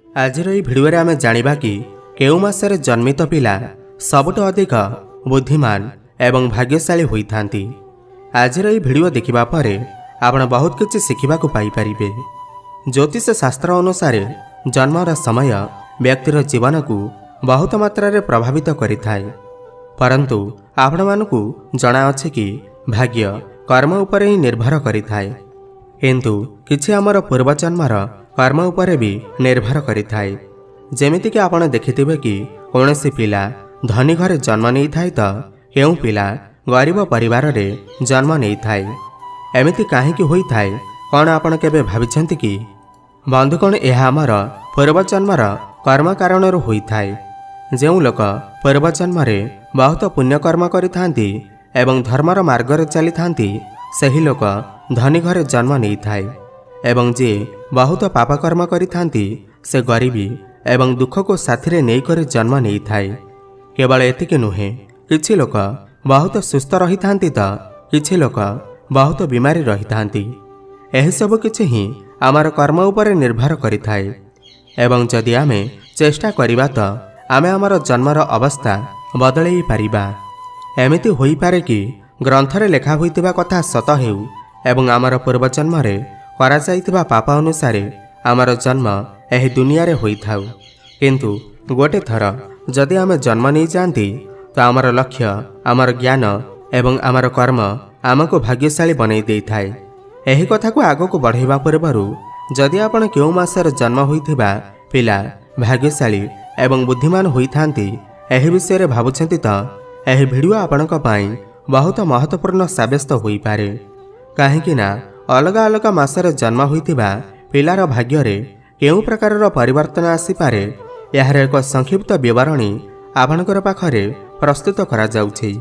आज भिडियो आम जाना कि केउ मासरे जन्मित पिला सबुठ अधिक बुद्धिमान एवं भाग्यशाली होता। आज भिडियो देखा पर आपण बहुत किसी शिखा पाइपर। ज्योतिष शास्त्र अनुसार जन्मर समय व्यक्तिर जीवन को बहुत मात्रा प्रभावित करिथाय, परंतु आपण मानकु जना अछि कि भाग्य कर्म उपर ही निर्भर करिथाय, किंतु किछि आमर पूर्वजन्मर कर्म उपर भी निर्भर करिथाय। जेमिति कि आपण देखिथिबे कि कौनसी पिला धनी घरे जन्म नहीं थाए तो केउ पिला गरीब परिवार रे जन्म नहीं थाए। एमिति काहेकि होई थाए कौन आपण केबे भाबिछंती कि? बंधुगण, यह आमर पूर्वजन्मर कर्म कारण होई थाए। जेउ लोक पूर्वजन्म रे बहुत पुण्यकर्म करिथांती एवं धर्मर मार्ग रे चली थांती, सही लोक धनी घरे जन्म नहीं थाए। एवं जे बहुत पाप कर्म करिथांती से गरीबी एवं दुख को साथी रे नहीं कर जन्म नहीं थाए। केवल एतिक नुहे, किछि लोक बहुत सुस्थ रही थांती तो किछि लोक बहुत बीमारी रही थांती। एही सब किछि ही आमर कर्म उपर निर्भर करिथाए। एवं जदि आमे चेष्टा करिबा तो आमे आमर जन्मर अवस्था बदलई पारिबा। एमिति होई पारे कि ग्रंथरे लेखा होइतिबा कथा सत हेउ एवं आमर पूर्वजन्म रे करा जाइतिबा पाप अनुसार आमर जन्म एही दुनिया रे होई थाउ। किंतु गोटे थर जदि आमे जन्म नहीं जाती तो आमर लक्ष्य, आमर ज्ञान एवं आमर कर्म आमको भाग्यशाली बनई देई थाए। एही कथा को आगो को बढ़ाइबा पूर्वरु जदि आपण केउ मासर जन्म होइथिबा पिला भाग्यशाली एवं बुद्धिमान होइथांती एही विषय रे भाबुछंती तो एही भिडियो आपणक पई बहुत महत्वपूर्ण साब्यस्त होई पारे। काहेकि ना अलग अलग मासरे जन्म होइथिबा पिलार भाग्य रे केउ प्रकारर परिवर्तन आसी पारे, यार एक संक्षिप्त विवरणी आपणकर पाखरे प्रस्तुत करा जाउछि।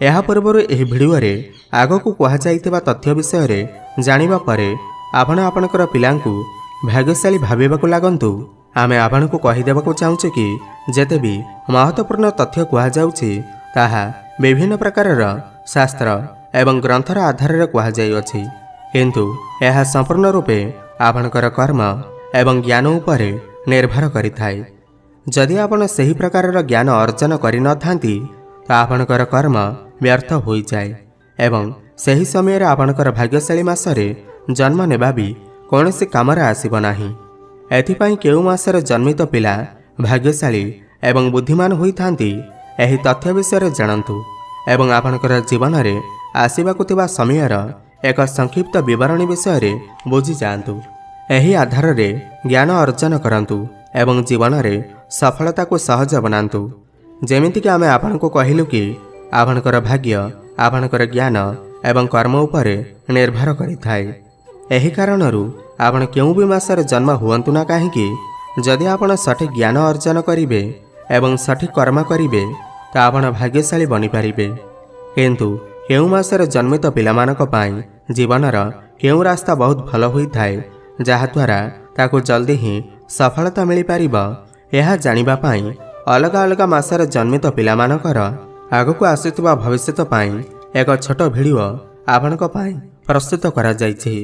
एहा पूर्वरु एही भिडियो रे आगकु कहा जाइतिबा तथ्य विषय रे जानिबा परे आपण आपणकर पिलांकु भाग्यशाली भाबिबाकु लागंतु। आमे आपणकु कहि देबाकु चाहुछु कि जेते भी महत्वपूर्ण तथ्य कहा जाउछि ताहा विभिन्न प्रकारर शास्त्र एवं ग्रंथर आधार रे कहा जाई अछि, किंतु यह संपूर्ण रूपे आपणकर कर्म एवं ज्ञान उपर निर्भर करिथाय। जदि आपण सही प्रकारर ज्ञान अर्जन करि न थांती तो आपणकर कर्म व्यर्थ होई जाए एवं सही समय रे आपणकर भाग्यशाली मासरे जन्म नेबा भी कौनसी कामरे आसीब नाही। एथिपाई केउ मासरे जन्मित पिला भाग्यशाली एवं बुद्धिमान होई थांती एही तथ्य विषय रे जानंतु एवं आपणकर जीवन रे आसीबाकु थिबा समयर एक संक्षिप्त विवरणी विषय रे बुझी जांतु। एही आधार रे ज्ञान अर्जन करंतु एवं जीवन रे सफलता को सहज बनांतु। जेमिति कि आमे आपनको कहिलु कि आपणकर भाग्य आपणकर ज्ञान एवं कर्म उपर निर्भर करिथाय। एही कारणरू आपण केउ भी मासरे जन्म हुअंतु ना काहेकि जदि आपण सठिक ज्ञान अर्जन करिवे एवं सठिक कर्म करिवे तो आपण भाग्यशाली बनि पारिबे। किंतु केउ मासरे जन्मित पिलामानक पई जीवनर केउ रास्ता बहुत भल होई थाए, जहा द्वारा ताको जल्दी ही सफलता मिली पारिबो। यह जानिबा पई अलग अलग मासरे जन्मित पिलामानकर आगको आସୁଥିବା भविष्यत पई एक छोट भिडियो आपणक पई प्रस्तुत करा जाइछि,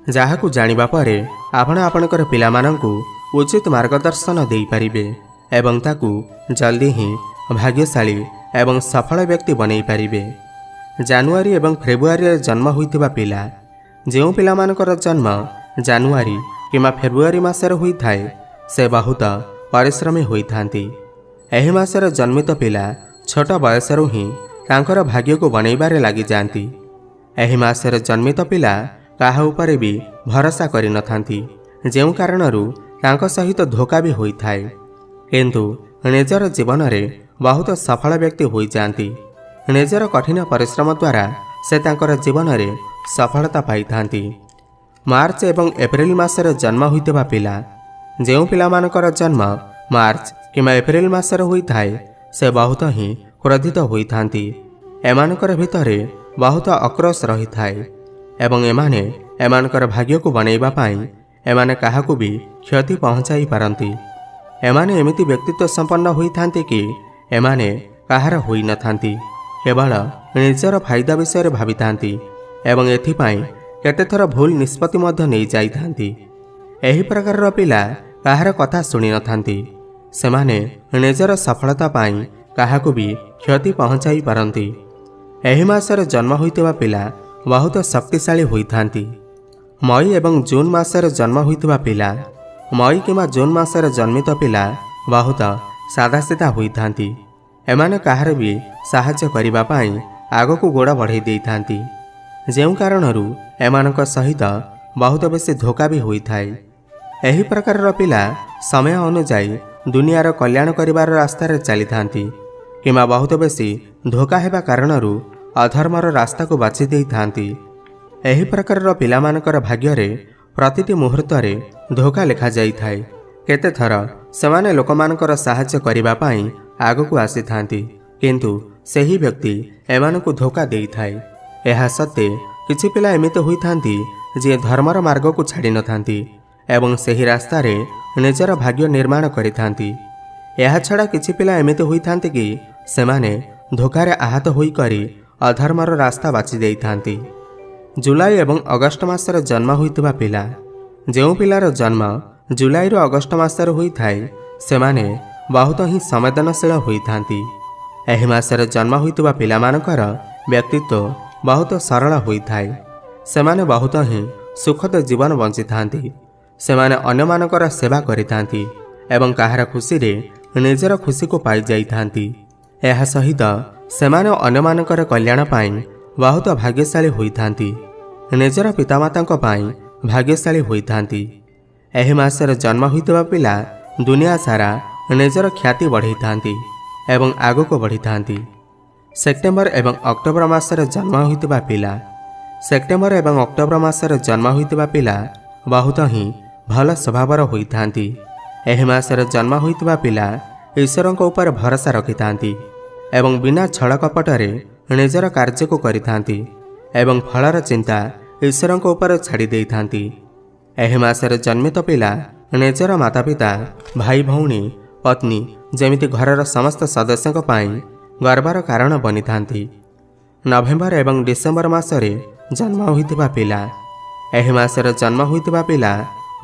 जाहाकु जानिबा परे आपण आपणकर पिलामानंकु उचित मार्गदर्शन देई पारिबे एवं ताकु जल्दी ही भाग्यशाली एवं सफल व्यक्ति बनई पारिबे। जानुआरी एवं फेब्रुआरी रे जन्म होइतिबा पिला, जेउ पिलामानकर जन्म जानुआरी किमा फेब्रुआरी मासरे होई थाए से बहुत परिश्रमी होई थांती। एही मासरे जन्मित पिला छोट बयसरू ही तांकर भाग्य को बनैबारे लागि जांती। एही मासरे जन्मित पिला काहा उपरे भी भरोसा करि न थांती, जेउ कारणरू तांको सहित धोखा भी होई थाए, किंतु निजर जीवन रे बहुत सफल व्यक्ति होई जांती। निजर कठिन परिश्रम द्वारा से तांकर जीवन रे सफलता पाई थांती। मार्च एवं एप्रिल मासरे जन्म होइतिबा पिला, जेउ पिलामानकर जन्म मार्च किमा एप्रिल मासरे होई थाए से बहुत ही क्रोधित होई थांती। एमानकर भितरे बहुत आक्रोश रही थाए एवं एमाने एमानकर भाग्य को बनैबा पाई एमाने काहाकु भी क्षति पहुंचाई पारंती। एमाने एमिति व्यक्तित्व संपन्न होई थांती कि एमाने काहार होई न थांती, केवल निजर फायदा विषय रे भाबी थांती एवं एथिपाई केते थर भूल निष्पत्ति मध्य नहीं जाई थांती। एही प्रकार पिला କାହାର କଥା ଶୁଣି ନଥାନ୍ତି। ସେମାନେ ନିଜର ସଫଳତା ପାଇଁ କାହାକୁ ବି କ୍ଷତି ପହଞ୍ଚାଇ ପାରନ୍ତି। ଏହି ମାସରେ ଜନ୍ମ ହୋଇଥିବା ପିଲା ବହୁତ ଶକ୍ତିଶାଳୀ ହୋଇଥାନ୍ତି। ମଇ ଏବଂ ଜୁନ୍ ମାସରେ ଜନ୍ମ ହୋଇଥିବା ପିଲା, ମଇ କିମ୍ବା ଜୁନ୍ ମାସରେ ଜନ୍ମିତ ପିଲା ବହୁତ ସାଦାସିଧା ହୋଇଥାନ୍ତି। ଏମାନେ କାହାର ବି ସାହାଯ୍ୟ କରିବା ପାଇଁ ଆଗକୁ ଗୋଡ଼ ବଢ଼ାଇ ଦେଇଥାନ୍ତି, ଯେଉଁ କାରଣରୁ ଏମାନଙ୍କ ସହିତ ବହୁତ ବେଶୀ ଧୋକା ବି ହୋଇଥାଏ। ଏହି ପ୍ରକାରର ପିଲା ସମୟ ଅନୁଯାୟୀ ଦୁନିଆର କଲ୍ୟାଣ କରିବାର ରାସ୍ତାରେ ଚାଲିଥାନ୍ତି କିମ୍ବା ବହୁତ ବେଶୀ ଧୋକା ହେବା କାରଣରୁ ଅଧର୍ମର ରାସ୍ତାକୁ ବାଛି ଦେଇଥାନ୍ତି। ଏହି ପ୍ରକାରର ପିଲାମାନଙ୍କର ଭାଗ୍ୟରେ ପ୍ରତିଟି ମୁହୂର୍ତ୍ତରେ ଧୋକା ଲେଖାଯାଇଥାଏ। କେତେଥର ସେମାନେ ଲୋକମାନଙ୍କର ସାହାଯ୍ୟ କରିବା ପାଇଁ ଆଗକୁ ଆସିଥାନ୍ତି, କିନ୍ତୁ ସେହି ବ୍ୟକ୍ତି ଏମାନଙ୍କୁ ଧୋକା ଦେଇଥାଏ। ଏହା ସତ୍ତ୍ୱେ କିଛି ପିଲା ଏମିତି ହୋଇଥାନ୍ତି ଯିଏ ଧର୍ମର ମାର୍ଗକୁ ଛାଡ଼ି ନଥାନ୍ତି ଏବଂ ସେହି ରାସ୍ତାରେ ନିଜର ଭାଗ୍ୟ ନିର୍ମାଣ କରିଥାନ୍ତି। ଏହାଛଡ଼ା କିଛି ପିଲା ଏମିତି ହୋଇଥାନ୍ତି କି ସେମାନେ ଧୋକାରେ ଆହତ ହୋଇକରି ଅଧର୍ମର ରାସ୍ତା ବାଛି ଦେଇଥାନ୍ତି। ଜୁଲାଇ ଏବଂ ଅଗଷ୍ଟ ମାସରେ ଜନ୍ମ ହୋଇଥିବା ପିଲା, ଯେଉଁ ପିଲାର ଜନ୍ମ ଜୁଲାଇରୁ ଅଗଷ୍ଟ ମାସରେ ହୋଇଥାଏ, ସେମାନେ ବହୁତ ହିଁ ସମ୍ବେଦନଶୀଳ ହୋଇଥାନ୍ତି। ଏହି ମାସରେ ଜନ୍ମ ହୋଇଥିବା ପିଲାମାନଙ୍କର ବ୍ୟକ୍ତିତ୍ୱ ବହୁତ ସରଳ ହୋଇଥାଏ। ସେମାନେ ବହୁତ ହିଁ ସୁଖଦ ଜୀବନ ବଞ୍ଚିଥାନ୍ତି। ସେମାନେ ଅନ୍ୟମାନଙ୍କର ସେବା କରିଥାନ୍ତି ଏବଂ କାହାର ଖୁସିରେ ନିଜର ଖୁସିକୁ ପାଇଯାଇଥାନ୍ତି। ଏହା ସହିତ ସେମାନେ ଅନ୍ୟମାନଙ୍କର କଲ୍ୟାଣ ପାଇଁ ବହୁତ ଭାଗ୍ୟଶାଳୀ ହୋଇଥାନ୍ତି। ନିଜର ପିତାମାତାଙ୍କ ପାଇଁ ଭାଗ୍ୟଶାଳୀ ହୋଇଥାନ୍ତି। ଏହି ମାସରେ ଜନ୍ମ ହୋଇଥିବା ପିଲା ଦୁନିଆ ସାରା ନିଜର ଖ୍ୟାତି ବଢ଼ାଇଥାନ୍ତି ଏବଂ ଆଗକୁ ବଢ଼ିଥାନ୍ତି। ସେପ୍ଟେମ୍ବର ଏବଂ ଅକ୍ଟୋବର ମାସରେ ଜନ୍ମ ହୋଇଥିବା ପିଲା, ସେପ୍ଟେମ୍ବର ଏବଂ ଅକ୍ଟୋବର ମାସରେ ଜନ୍ମ ହୋଇଥିବା ପିଲା ବହୁତ ହିଁ ଭଲ ସ୍ୱଭାବର ହୋଇଥାନ୍ତି। ଏହି ମାସରେ ଜନ୍ମ ହୋଇଥିବା ପିଲା ଈଶ୍ୱରଙ୍କ ଉପରେ ଭରସା ରଖିଥାନ୍ତି ଏବଂ ବିନା ଛଳ କପଟରେ ନିଜର କାର୍ଯ୍ୟକୁ କରିଥାନ୍ତି ଏବଂ ଫଳର ଚିନ୍ତା ଈଶ୍ୱରଙ୍କ ଉପରେ ଛାଡ଼ି ଦେଇଥାନ୍ତି। ଏହି ମାସରେ ଜନ୍ମିତ ପିଲା ନିଜର ମାତାପିତା, ଭାଇ ଭଉଣୀ, ପତ୍ନୀ ଯେମିତି ଘରର ସମସ୍ତ ସଦସ୍ୟଙ୍କ ପାଇଁ ଗର୍ବର କାରଣ ବନିଥାନ୍ତି। ନଭେମ୍ବର ଏବଂ ଡିସେମ୍ବର ମାସରେ ଜନ୍ମ ହୋଇଥିବା ପିଲା, ଏହି ମାସରେ ଜନ୍ମ ହୋଇଥିବା ପିଲା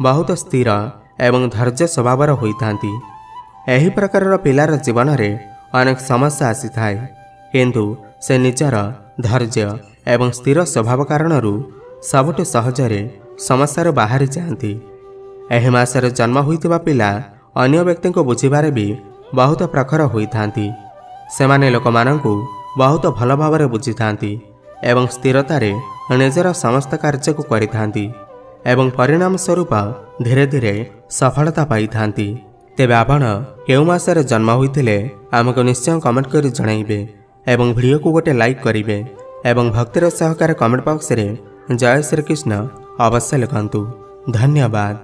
ବହୁତ ସ୍ଥିର ଏବଂ ଧୈର୍ଯ୍ୟ ସ୍ୱଭାବର ହୋଇଥାନ୍ତି। ଏହି ପ୍ରକାରର ପିଲାର ଜୀବନରେ ଅନେକ ସମସ୍ୟା ଆସିଥାଏ, କିନ୍ତୁ ସେ ନିଜର ଧୈର୍ଯ୍ୟ ଏବଂ ସ୍ଥିର ସ୍ୱଭାବ କାରଣରୁ ସବୁଠୁ ସହଜରେ ସମସ୍ୟାରୁ ବାହାରି ଯାଆନ୍ତି। ଏହି ମାସରେ ଜନ୍ମ ହୋଇଥିବା ପିଲା ଅନ୍ୟ ବ୍ୟକ୍ତିଙ୍କୁ ବୁଝିବାରେ ବି ବହୁତ ପ୍ରଖର ହୋଇଥାନ୍ତି। ସେମାନେ ଲୋକମାନଙ୍କୁ ବହୁତ ଭଲ ଭାବରେ ବୁଝିଥାନ୍ତି ଏବଂ ସ୍ଥିରତାରେ ନିଜର ସମସ୍ତ କାର୍ଯ୍ୟକୁ କରିଥାନ୍ତି ଏବଂ ପରିଣାମ ସ୍ୱରୂପ ଧୀରେ ଧୀରେ ସଫଳତା ପାଇଥାନ୍ତି। ତେବେ ଆପଣ କେଉଁ ମାସରେ ଜନ୍ମ ହୋଇଥିଲେ ଆମକୁ ନିଶ୍ଚୟ କମେଣ୍ଟ କରି ଜଣାଇବେ ଏବଂ ଭିଡ଼ିଓକୁ ଗୋଟେ ଲାଇକ୍ କରିବେ ଏବଂ ଭକ୍ତିର ସହକାରେ କମେଣ୍ଟ ବକ୍ସରେ ଜୟ ଶ୍ରୀକୃଷ୍ଣ ଅବଶ୍ୟ ଲେଖନ୍ତୁ। ଧନ୍ୟବାଦ।